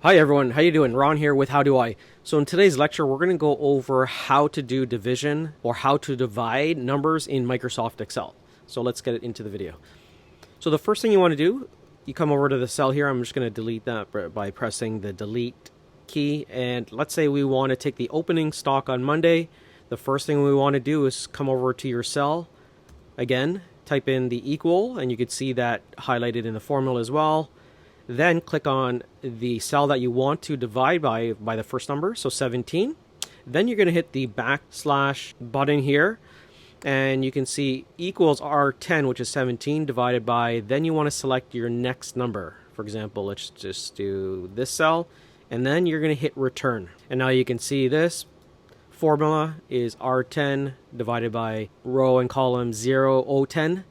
Hi everyone, how you doing? Ron here with How Do I. So in today's lecture, we're going to go over how to do division or how to divide numbers in Microsoft Excel. So let's get into the video. So the first thing you want to do, you come over to the cell here. I'm just going to delete that by pressing the delete key. And let's say we want to take the opening stock on Monday. The first thing we want to do is come over to your cell. Again, type in the equal, and you can see that highlighted in the formula as well. Then click on the cell that you want to divide by the first number, so 17. Then you're going to hit the backslash button here, and you can see equals R10, which is 17, divided by, then you want to select your next number. For example, let's just do this cell, and then you're going to hit return. And now you can see this formula is R10 divided by row and column 0, O10.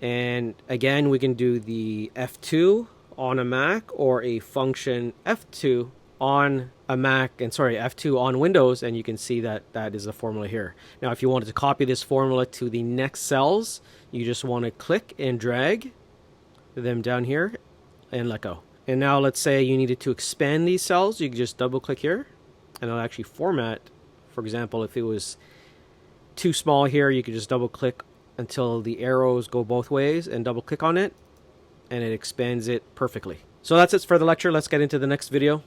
And again, we can do the F2 on a Mac or a function F2 on a Mac, and F2 on Windows, and you can see that that is the formula here. Now if you wanted to copy this formula to the next cells, you just want to click and drag them down here and let go. And now let's say you needed to expand these cells, you can just double click here and it'll actually format. For example, if it was too small here, you could just double click until the arrows go both ways and double click on it, and it expands it perfectly. So that's it for the lecture. Let's get into the next video.